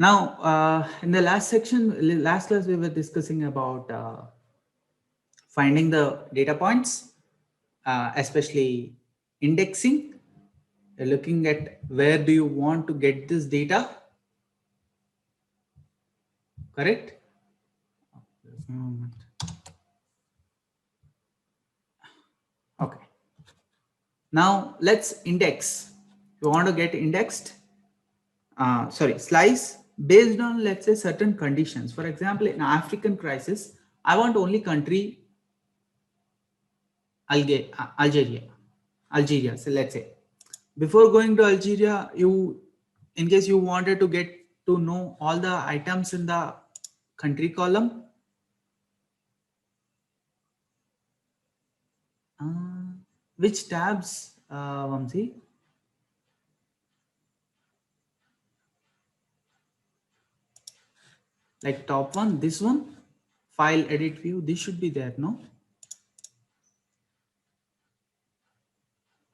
Now, in the last section, last class, we were discussing about finding the data points, especially indexing. You're looking at where do you want to get this data, correct? Okay. Now let's index. You want to get indexed, slice based on, let's say, certain conditions. For example, in African crisis, I want only country Algeria. Algeria. So let's say before going to Algeria, in case you wanted to get to know all the items in the country column, which tabs, Vamsi? Like top one, this one, file edit view, this should be there, no?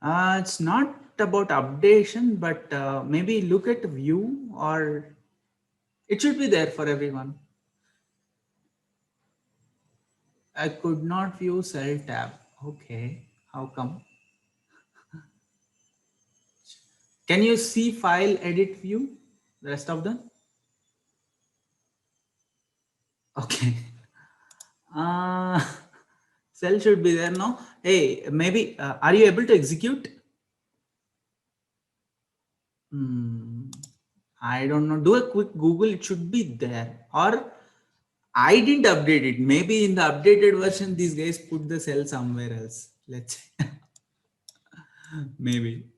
It's not about updation, but maybe look at view, or it should be there for everyone. I could not view cell tab. Okay, how come? Can you see file edit view? The rest of them? Okay. Uh, cell should be there, no? Hey, maybe, are you able to execute? I don't know. Do a quick Google, it should be there. Or I didn't update it. Maybe in the updated version, these guys put the cell somewhere else. Let's say. Maybe.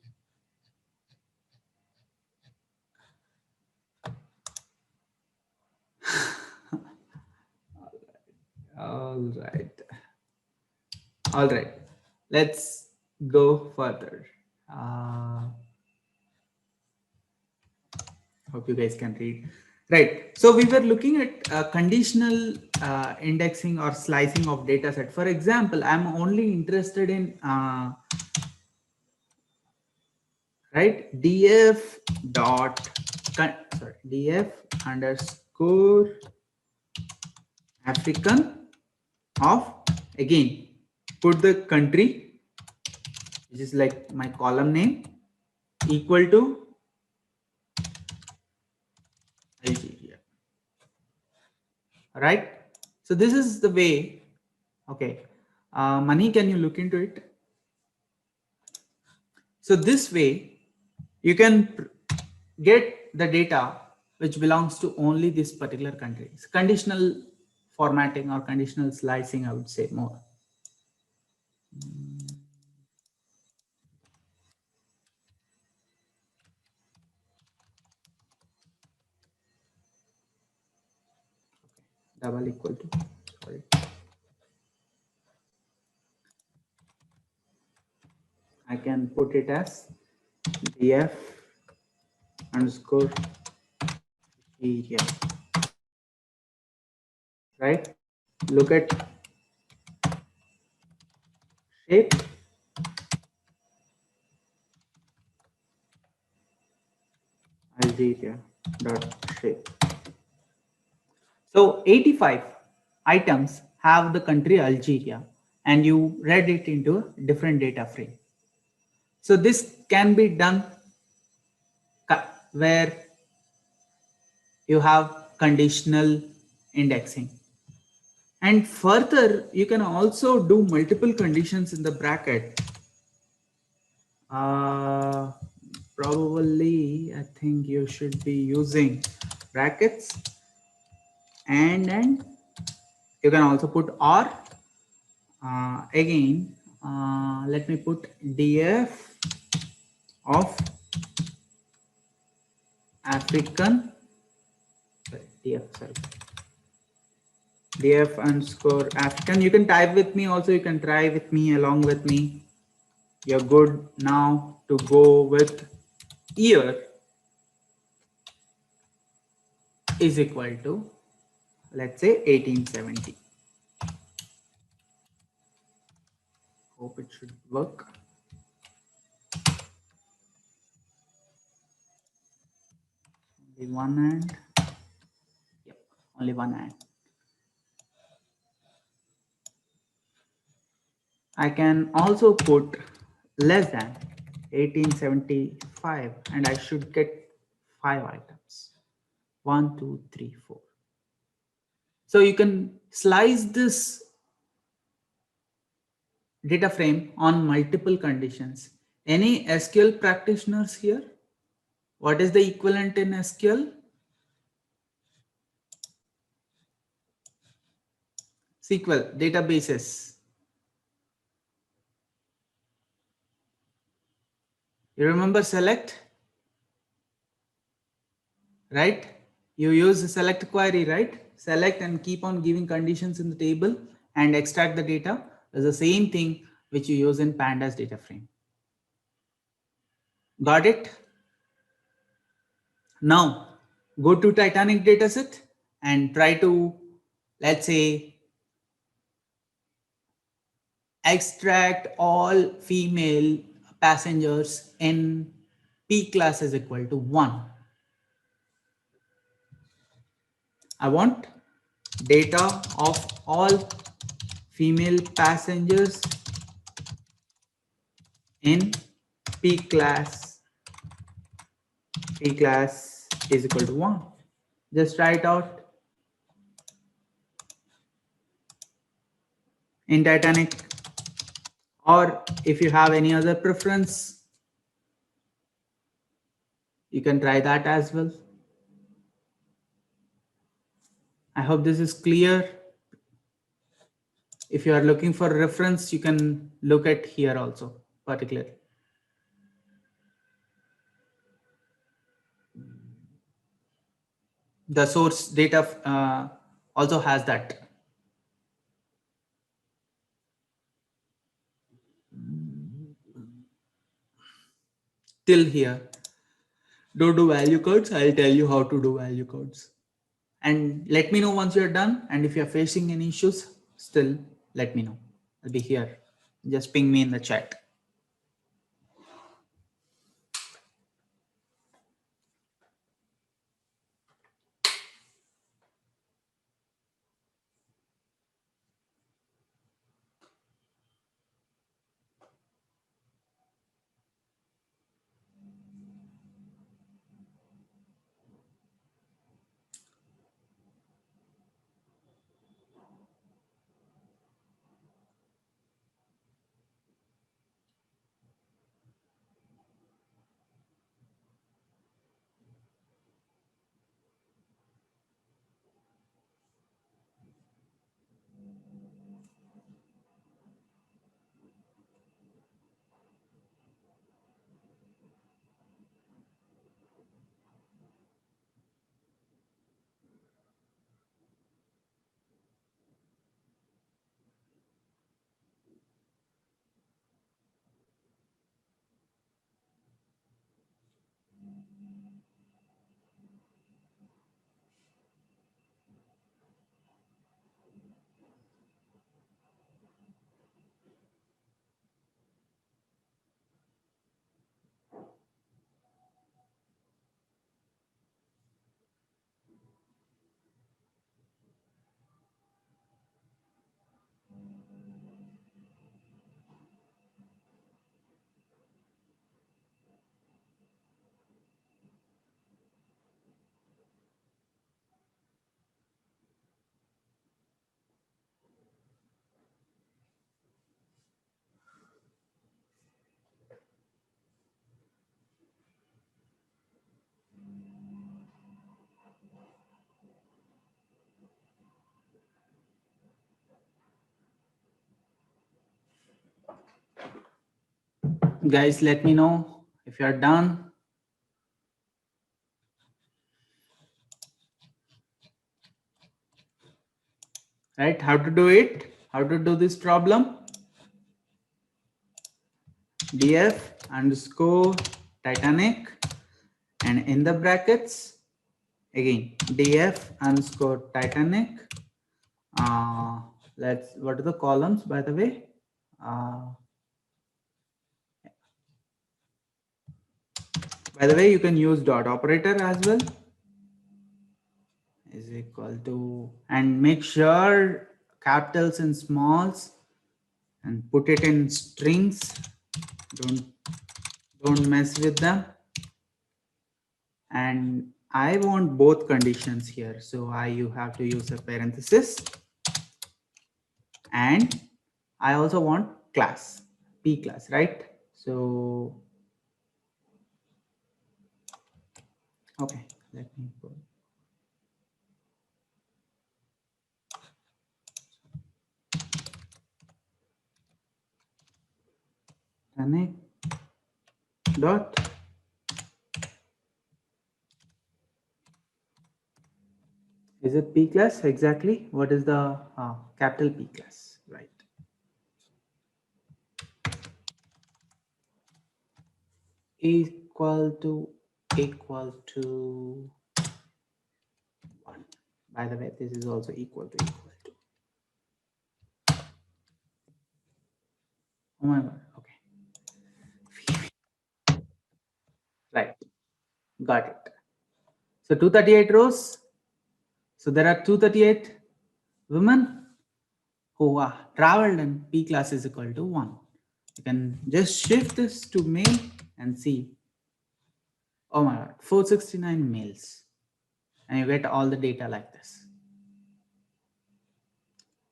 All right. All right. Let's go further. Hope you guys can read. Right. So we were looking at conditional indexing or slicing of data set. For example, I'm only interested in right df underscore African of, again, put the country, which is like my column name, equal to Algeria. Right. So this is the way. Okay. Money, can you look into it? So this way you can get the data which belongs to only this particular country. It's conditional formatting or conditional slicing, I would say more. Double equal to, sorry. I can put it as df underscore area. Right? Look at shape. Algeria dot shape. So 85 items have the country Algeria, and you read it into a different data frame. So this can be done where you have conditional indexing. And further, you can also do multiple conditions in the bracket. Probably, I think you should be using brackets, and you can also put or. Again, let me put df of African, df underscore African. You can type with me also, you can try with me, along with me. You're good now to go with year is equal to, let's say, 1870. Hope it should work. Only one end. only one and. I can also put less than 1875 and I should get 5 items. 1, 2, 3, 4. So you can slice this data frame on multiple conditions. Any SQL practitioners here? What is the equivalent in SQL? SQL databases. You remember select, right? You use the select query, right? Select and keep on giving conditions in the table and extract the data. Is the same thing which you use in pandas data frame. Got it? Now go to Titanic dataset and try to, let's say, extract all female passengers in P class is equal to 1. I want data of all female passengers in P class. P class is equal to 1. Just write out in Titanic, or if you have any other preference, you can try that as well. I hope this is clear. If you are looking for reference, you can look at here also particularly. The source data also has that. Till here, don't do value codes. I'll tell you how to do value codes. And let me know once you're done. And if you're facing any issues, still let me know. I'll be here. Just ping me in the chat. Guys, let me know if you're done. Right? How to do it? How to do this problem? df underscore Titanic, and in the brackets again df underscore Titanic. Let's, what are the columns, by the way? By the way, you can use dot operator as well. is equal to, and make sure capitals and smalls and put it in strings. Don't mess with them. And I want both conditions here. So you have to use a parenthesis, and I also want class, P class, right? So, okay, let me go. Connect dot. Is it P class exactly? What is the capital P class, right? Equal to 1. By the way, this is also equal to. Oh my god. Okay. Right. Got it. So 238 rows. So there are 238 women who are traveled, and P class is equal to 1. You can just shift this to male and see. Oh my god, 469 males. And you get all the data like this.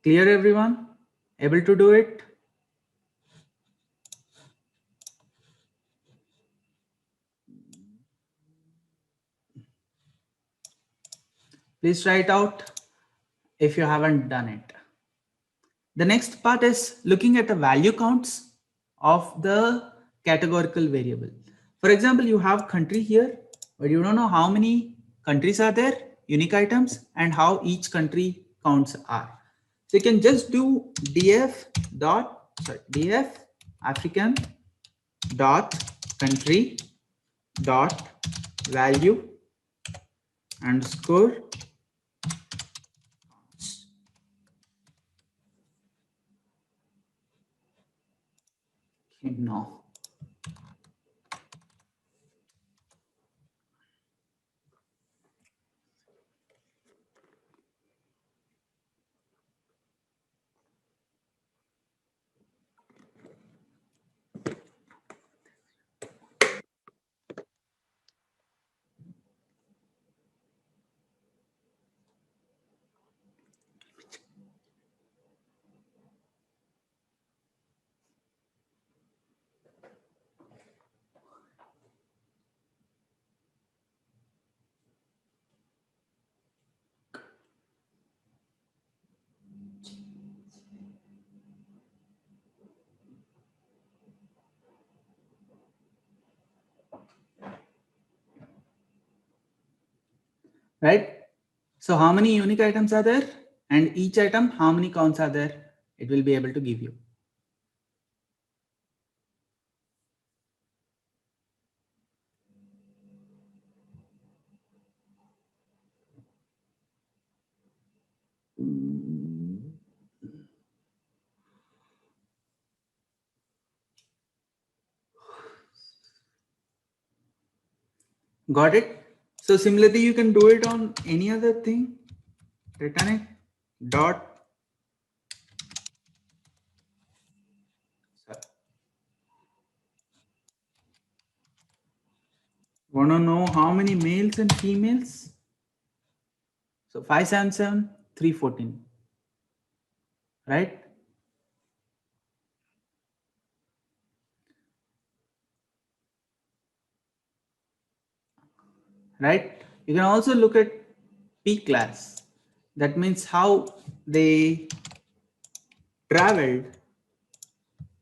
Clear, everyone? Able to do it? Please try it out if you haven't done it. The next part is looking at the value counts of the categorical variable. For example, you have country here, but you don't know how many countries are there, unique items, and how each country counts are. So you can just do df African dot country dot value underscore. No. Right? So how many unique items are there? And each item, how many counts are there? It will be able to give you. Got it? So similarly, you can do it on any other thing. Titanic dot. Want to know how many males and females? So 577, 314. Right? Right? You can also look at P class. That means how they traveled.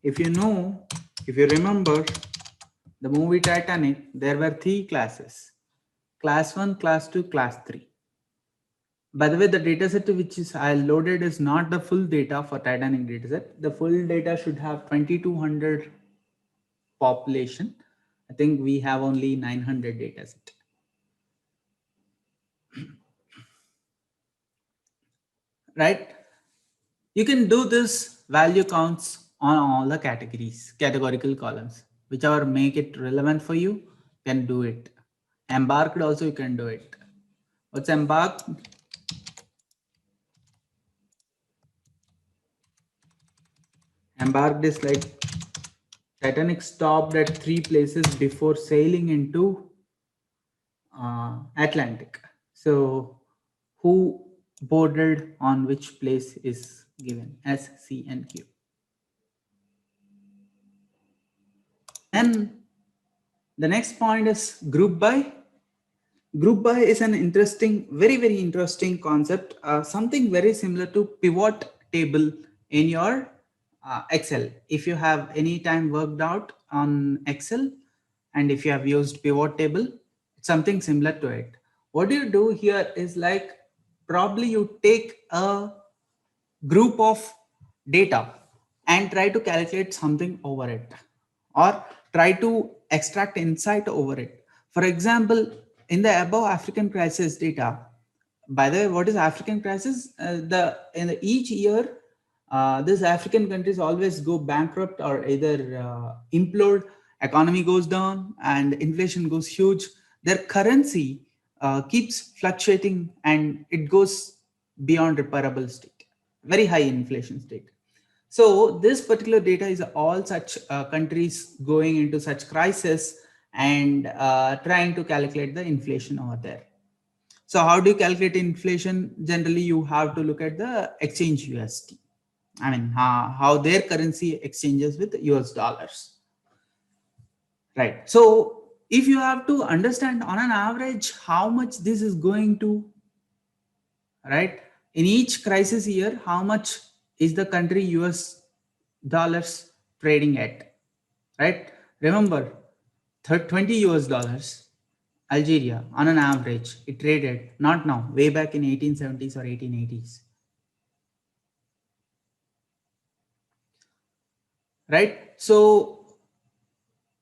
If you know, if you remember the movie Titanic, there were 3 classes: class 1, class 2, class 3. By the way, the dataset which is I loaded is not the full data for Titanic dataset. The full data should have 2200 population. I think we have only 900 dataset. Right? You can do this value counts on all the categories, categorical columns, whichever make it relevant for you, can do it. Embarked also you can do it. What's embarked? embarked is like Titanic stopped at 3 places before sailing into Atlantic. So who boarded on which place is given S, C, and Q. And the next point is group by. Group by is an interesting, very interesting concept, something very similar to pivot table in your Excel. If you have any time worked out on Excel and if you have used pivot table, it's something similar to it. What you do here is like probably you take a group of data and try to calculate something over it or try to extract insight over it. For example, in the above African crisis data, by the way, what is African crisis? Each year, this African countries always go bankrupt or either implode, economy goes down and inflation goes huge. Their currency keeps fluctuating and it goes beyond repairable state, very high inflation state. So this particular data is all such countries going into such crisis and trying to calculate the inflation over there. So how do you calculate inflation? Generally, you have to look at the exchange USD. I mean, how their currency exchanges with US dollars. Right. So if you have to understand on an average how much this is going to, right, in each crisis year, how much is the country US dollars trading at, right? Remember, 20 US dollars, Algeria on an average, it traded, not now, way back in 1870s or 1880s. Right? So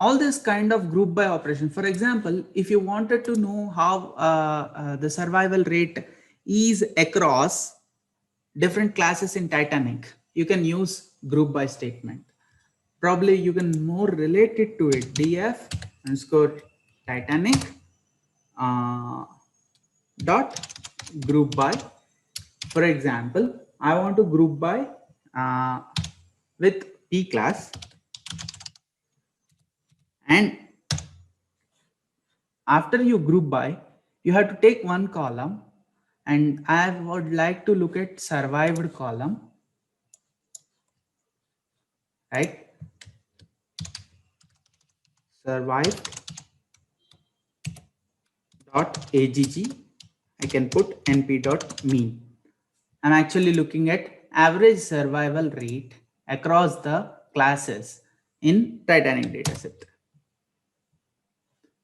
all this kind of group by operation. For example, if you wanted to know how the survival rate is across different classes in Titanic, you can use group by statement. Probably you can more relate it to it. DF underscore Titanic dot group by. For example, I want to group by with P class, and after you group by, you have to take one column, and I would like to look at survived column, right? Survived dot AGG, I can put NP dot mean. I'm actually looking at average survival rate across the classes in Titanic dataset.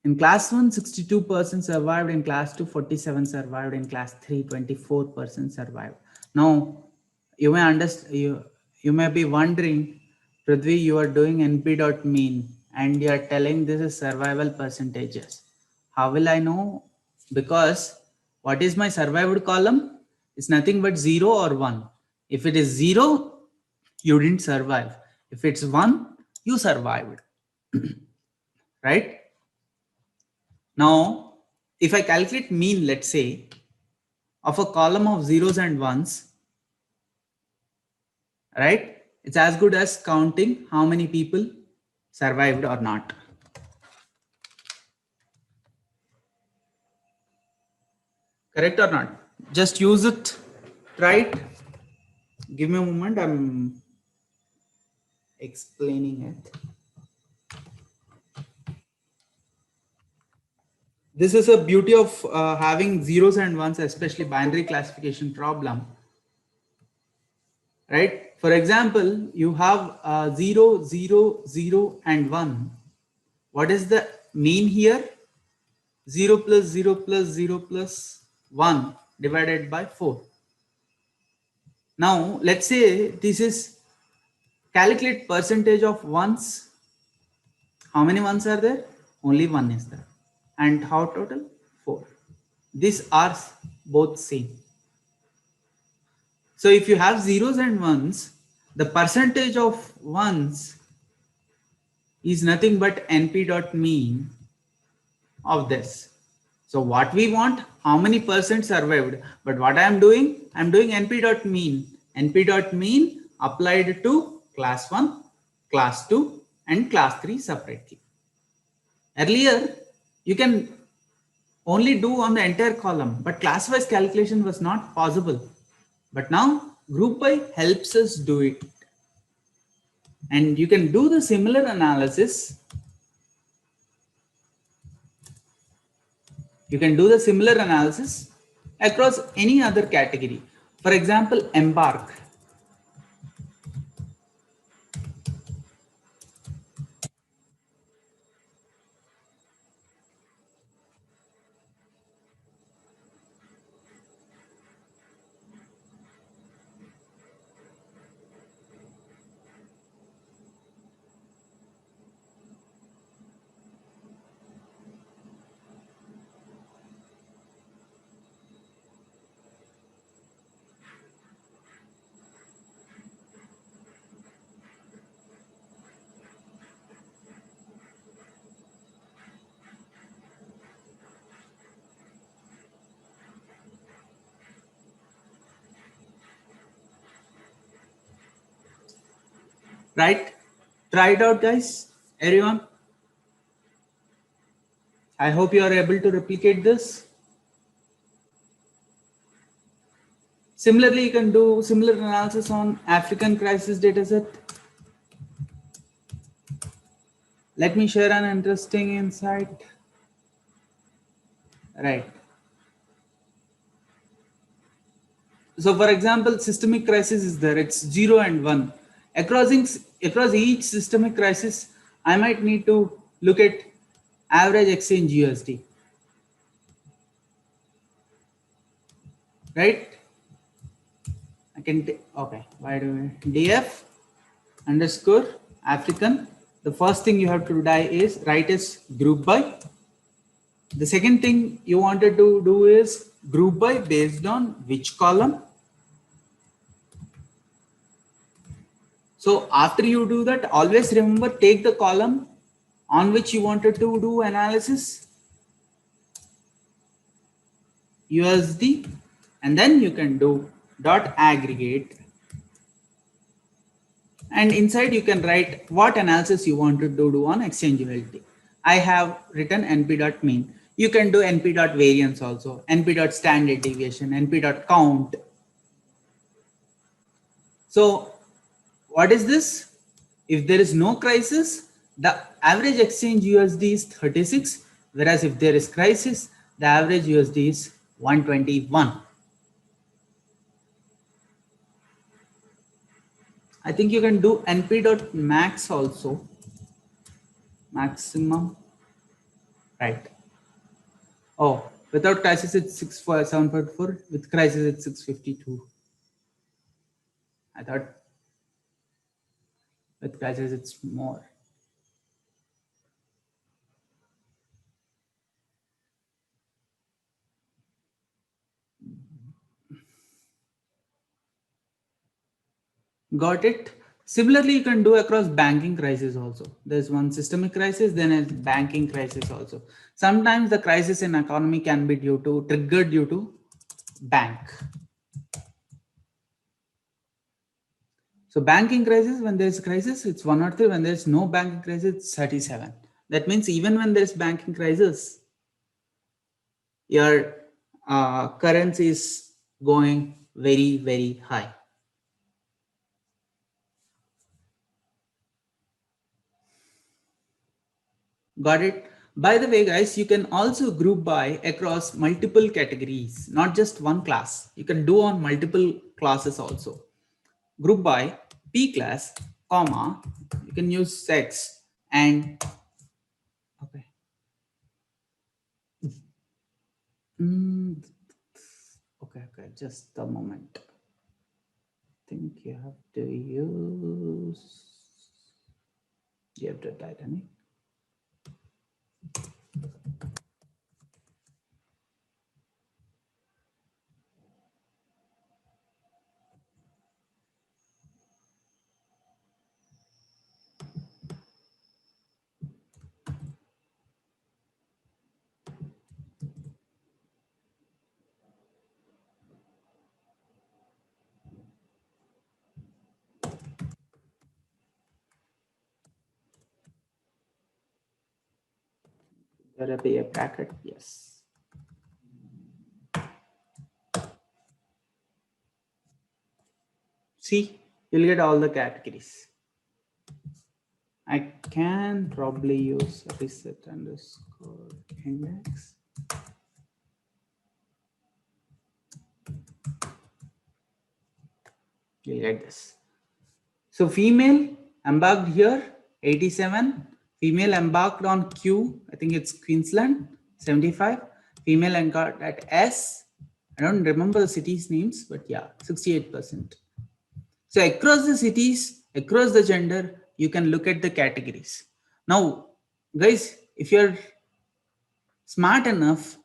In class 1, 62% survived. In class 2, 47 survived. In class 3, 24% survived. Now, you may understand. You may be wondering, Prithvi, you are doing NP.mean and you are telling this is survival percentages. How will I know? Because what is my survived column? It's nothing but 0 or 1. If it is 0, you didn't survive. If it's 1, you survived. Right? Now, if I calculate mean, let's say, of a column of zeros and ones, right? It's as good as counting how many people survived or not. Correct or not? Just use it, try it. Give me a moment, I'm explaining it. This is a beauty of having zeros and ones, especially binary classification problem. Right? For example, you have 0, 0, 0, and 1. What is the mean here? 0 plus 0 plus 0 plus 1 divided by 4. Now, let's say this is calculate percentage of ones. How many ones are there? Only one is there. And how total? 4. These are both same. So if you have zeros and ones, the percentage of ones is nothing but np.mean of this. So what we want, how many percent survived, but what I am doing np.mean applied to class 1, class 2, and class 3 separately. Earlier, you can only do on the entire column, but class-wise calculation was not possible. But now group by helps us do it. And you can do the similar analysis. You can do the similar analysis across any other category. For example, embark. Right? Try it out, guys. Everyone. I hope you are able to replicate this. Similarly, you can do similar analysis on African crisis dataset. Let me share an interesting insight. Right. So for example, systemic crisis is there. It's 0 and 1. Across each systemic crisis, I might need to look at average exchange USD. Right? I can take, okay, why do we DF underscore African. The first thing you have to write is group by. The second thing you wanted to do is group by based on which column. So after you do that, always remember, take the column on which you wanted to do analysis, USD, and then you can do dot aggregate, and inside you can write what analysis you wanted to do on exchangeability. I have written np.mean. You can do np.variance also, np.standard deviation, np.count. So what is this? If there is no crisis, the average exchange USD is 36, whereas if there is crisis, the average USD is 121. I think you can do np.max also, maximum, right? Oh, without crisis it's 7.4, with crisis it's 652. I thought with crisis it's more. Got it? Similarly, you can do across banking crisis also. There's one systemic crisis, then a banking crisis also. Sometimes the crisis in economy can be triggered due to bank. So banking crisis, when there's crisis, it's 103. When there's no banking crisis, it's 37. That means even when there's banking crisis, your currency is going very, very high. Got it? By the way, guys, you can also group by across multiple categories, not just one class. You can do on multiple classes also. Group by P class, comma, you can use sex and, okay. Okay, just a moment. I think you have to use, you have to Titanic. You're a bracket, yes. See, you'll get all the categories. I can probably use reset underscore index. You'll get this. So female embarked here, 87. Female embarked on Q, I think it's Queensland, 75. Female embarked at S, I don't remember the cities' names, but yeah, 68%. So across the cities, across the gender, you can look at the categories. Now, guys, if you're smart enough,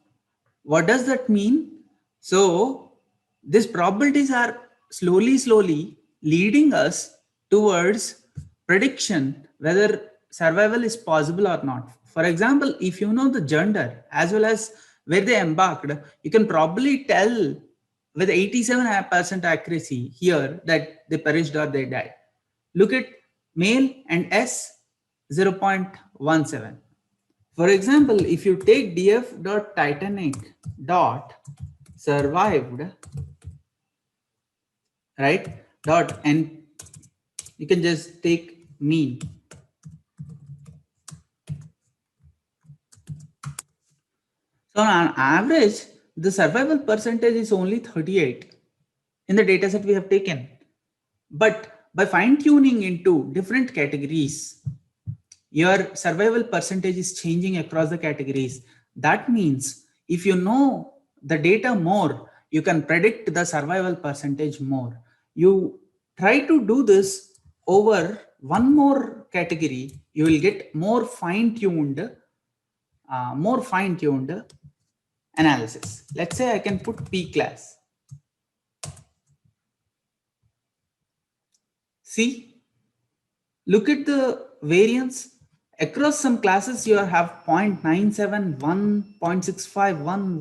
what does that mean? So these probabilities are slowly leading us towards prediction whether survival is possible or not. For example, if you know the gender as well as where they embarked, you can probably tell with 87% accuracy here that they perished or they died. Look at male and S 0.17. For example, if you take df.titanic dot survived, right, dot, and you can just take mean. So on average, the survival percentage is only 38 in the data set we have taken. But by fine tuning into different categories, your survival percentage is changing across the categories. That means if you know the data more, you can predict the survival percentage more. You try to do this over one more category, you will get more fine-tuned analysis. Let's say I can put P class. See, look at the variance. Across some classes, you have 0.971, 0.651,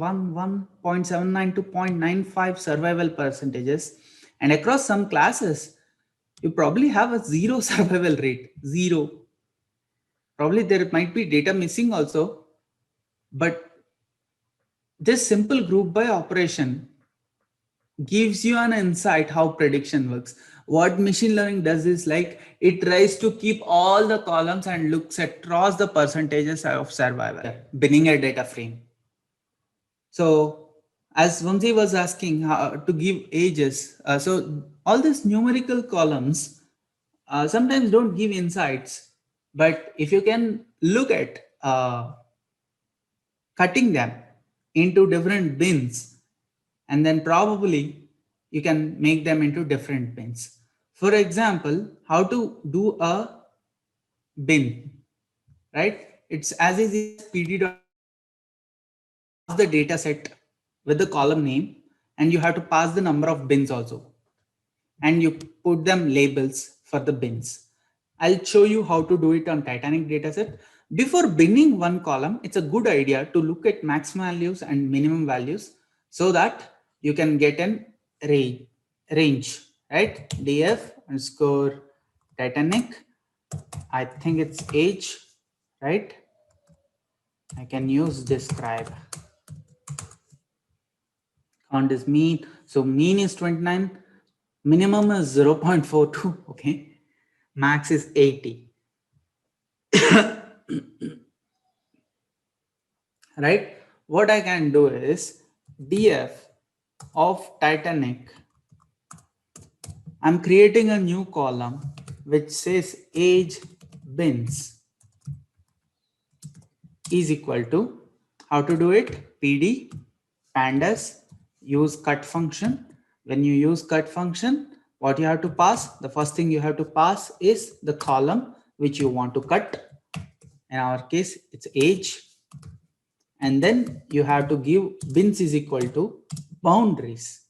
0.79 to 0.95 survival percentages. And across some classes, you probably have a zero survival rate, zero. Probably there might be data missing also, but this simple group by operation gives you an insight how prediction works. What machine learning does is like it tries to keep all the columns and looks across the percentages of survival, binning a data frame. So as Vamsi was asking how to give ages, so all these numerical columns sometimes don't give insights, but if you can look at cutting them into different bins, and then probably you can make them into different bins. For example, how to do a bin, right? It's as easy as pd the data set with the column name, and you have to pass the number of bins also, and you put them labels for the bins. I'll show you how to do it on Titanic dataset. Before binning one column, it's a good idea to look at max values and minimum values so that you can get an range, right? df underscore Titanic, I think it's age, right? I can use describe. Count is mean. So mean is 29, minimum is 0.42, okay? Max is 80. Right? What I can do is df of Titanic. I'm creating a new column which says age bins is equal to, how to do it? PD pandas, use cut function. When you use cut function, what you have to pass? The first thing you have to pass is the column which you want to cut. In our case, it's age. And then you have to give bins is equal to boundaries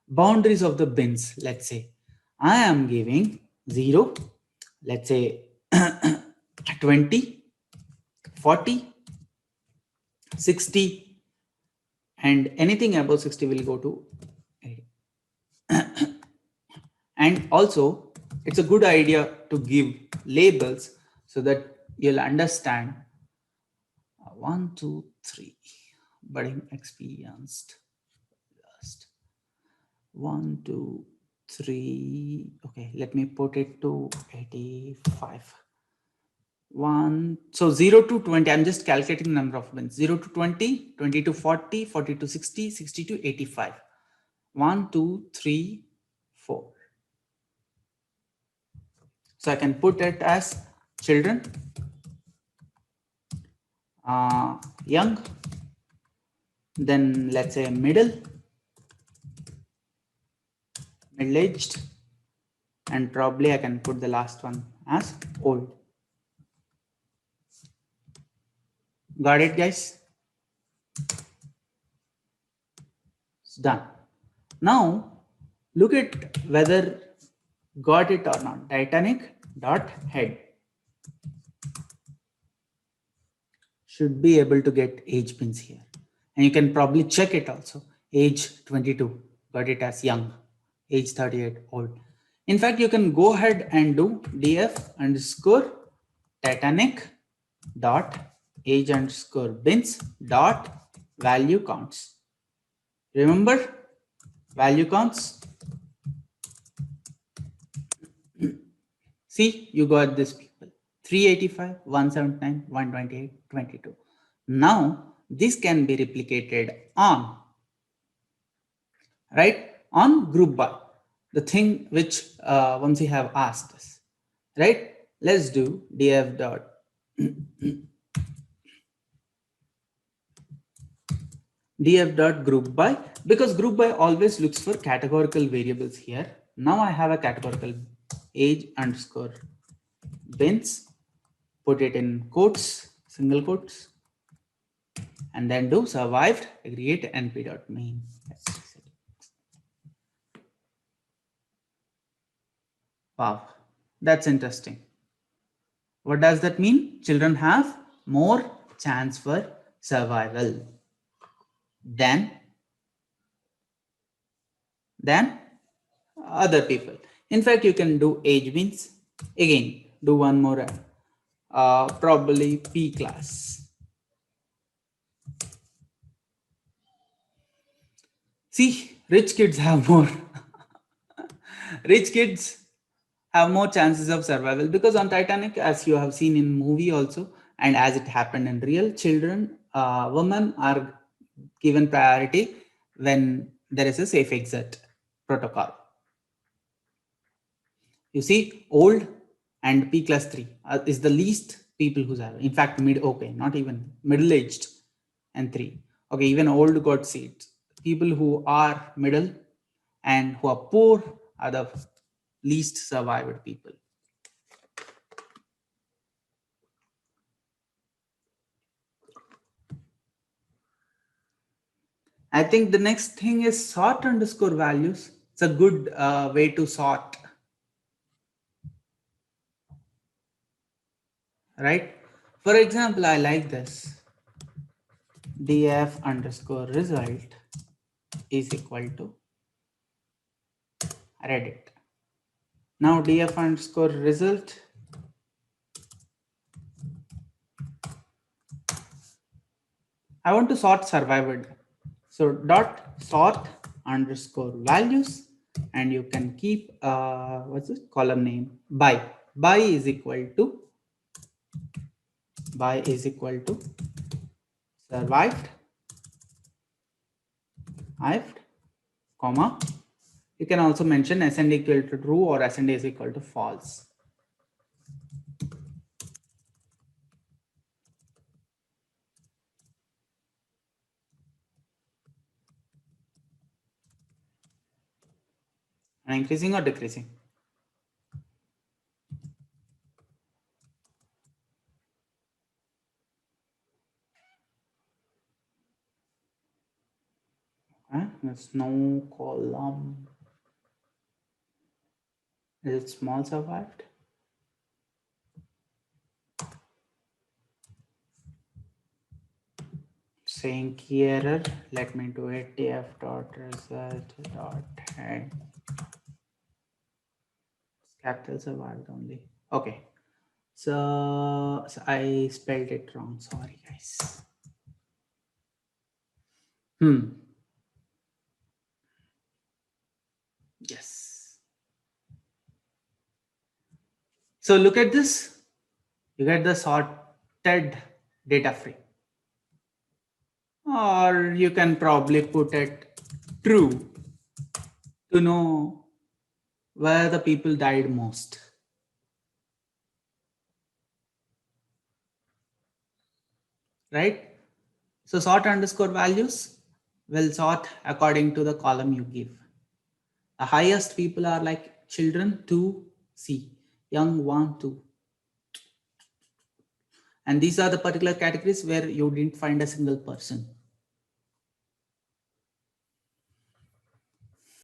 of the bins. Let's say I am giving 0, let's say 20, 40, 60, and anything above 60 will go to 80. And also it's a good idea to give labels so that you'll understand 1, 2, 3. Budding experienced. Just 1, 2, 3. Okay, let me put it to 85. 1. So 0 to 20. I'm just calculating number of bins. 0 to 20, 20 to 40, 40 to 60, 60 to 85. 1, 2, 3, 4. So I can put it as children, young, then let's say middle-aged, and probably I can put the last one as old. Got it, guys? It's done. Now look at whether got it or not. Titanic dot head should be able to get age pins here, and you can probably check it also. Age 22, got it as young. Age 38, old. In fact, you can go ahead and do df underscore Titanic dot age underscore bins dot value counts. Remember value counts. See, you got this people 385, 179, 128, 22. Now this can be replicated on, right, on group by, the thing which Vamsi have asked us, right? Let's do df dot df dot group by, because group by always looks for categorical variables here. Now I have a categorical age underscore bins, put it in quotes, single quotes, and then do survived aggregate np dot main. Wow, that's interesting. What does that mean? Children have more chance for survival than other people. In fact, you can do age means, again, do one more, probably P class. See, rich kids have more. Rich kids have more chances of survival, because on Titanic, as you have seen in movie also, and as it happened in real, children, women are given priority when there is a safe exit protocol. You see, old and P class 3 is the least people who have. In fact, okay, not even middle aged and 3. Okay, even old got seats. People who are middle and who are poor are the least survived people. I think the next thing is sort underscore values. It's a good way to sort, right? For example, I like this. df underscore result is equal to Reddit. Now df underscore result I want to sort survived. So dot sort underscore values, and you can keep what's this column name by. By is equal to survived, I've, comma. You can also mention SND equal to true or SND is equal to false. And increasing or decreasing? There's no column. Is it small survived? Saying key error. Let me do it. df dot result dot head. Capital survived only. Okay. So I spelled it wrong. Sorry, guys. Yes. So look at this. You get the sorted data frame. Or you can probably put it true to know where the people died most. Right? So sort underscore values will sort according to the column you give. The highest people are like children 2, C, young 1, 2. And these are the particular categories where you didn't find a single person.